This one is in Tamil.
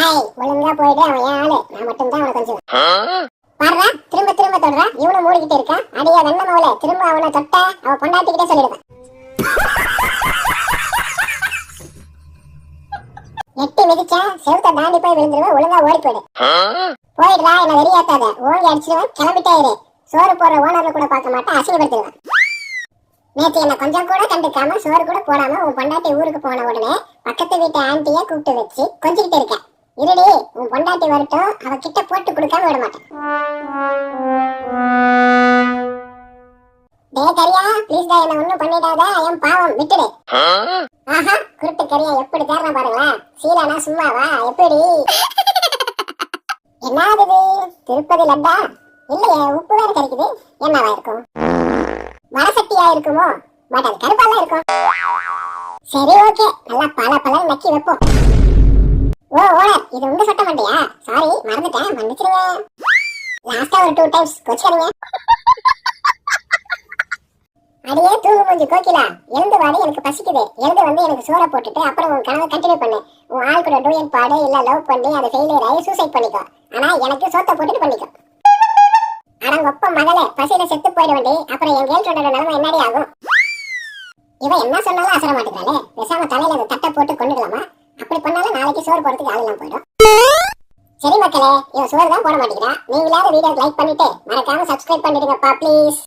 ஏய் ஒழுங்கா போயிடு, அவன் ஏன் ஆளு, நான் மட்டும் தான் அவனை கொஞ்சம் பாடுறா. திரும்ப திரும்ப தொடுறா, இவனும் மூடிக்கிட்டு இருக்கான். அடியா வெண்ண மவளே, திரும்ப அவனை தொட்ட அவ பொண்டாட்டிக்கிட்டே சொல்லிடுவேன். எட்டி மிதிச்சா செவுத்த தாண்டி போய் விழுந்துருவேன். ஒழுங்கா ஓடி போயிடு. போயிடுறா, என்ன வெறியாத்தாத, ஓங்கி அடிச்சிருவேன். கிளம்பிட்டே இரு. சோறு போடுற ஓனர்ல கூட பார்க்க மாட்டேன், அசிங்கப்படுத்துவேன். நேற்று என்ன கொஞ்சம் கூட கண்டுக்காம சோறு கூட போடாம உன் பொண்டாட்டி ஊருக்கு போன உடனே பக்கத்து வீட்டு ஆண்டிய கூப்பிட்டு வச்சு கொஞ்சிக்கிட்டு இருக்கேன். இருடி, உன் பொண்டாட்டி வரட்டும், அவ கிட்ட போட்டு கொடுக்காம விட மாட்டேன். டே கரியா, ப்ளீஸ் டா, என்ன ஒண்ணும் பண்ணிடாத, என் பாவம் விட்டுடு. ஆஹா, குருட்டு கரியா எப்படி தேர்றா பாருங்களேன். சீலானா சும்மாவா, எப்படி? என்னது திருப்பதி லட்டா? இல்லையே, உப்பு வேற கறிக்குது. என்னவா இருக்கும்? மரசட்டியா இருக்குமோ? பட் அது கருப்பாலாம் இருக்கும். சரி ஓகே, நல்லா பல பல நக்கி வைப்போம். ஓ ஓனர், இது உங்க சட்ட மண்டையா? சாரி மறந்துட்டேன், மன்னிச்சிருங்க. லாஸ்டா ஒரு 2 டைம்ஸ் கொச்சிக்கறீங்க. அடியே தூங்கு மூஞ்சி கோகிலா, எழுந்து வாடி, எனக்கு பசிக்குது. எழுந்து வந்து எனக்கு சோற போட்டுட்டு அப்புறம் உன் கனவை கண்டினியூ பண்ணு. உன் ஆள் கூட டூயட் பாடு, இல்ல லவ் பண்ணி அதை ஃபெயிலியர் ஆகி சூசைட் பண்ணிக்கோ. ஆனா எனக்கு சோத்த போட்டுட்டு பண்ணிக்கோ. அடங்கொப்ப மகளே, பசியில செத்து போயிட வேண்டி, அப்புறம் என் கேர்ள் ஃப்ரெண்டோட நிலைமை என்னடி ஆகும்? இவன் என்ன சொன்னாலும் அசர மாட்டேங்கிறாளே. பேசாம தலையில அந்த தட்டை போட்டு கொண்டுக்கலாமா? அப்படி பண்ணாலும் நாளைக்கு சோறு போடுறதுக்கு ஆள் எல்லாம் போயிடும். சரி மக்களே, இவன் சோறு தான் போட மாட்டேங்கிறா. நீங்களாவது வீடியோ லைக் பண்ணிட்டு மறக்காம சப்ஸ்கிரைப் பண்ணிடுங்கப்பா ப்ளீஸ்.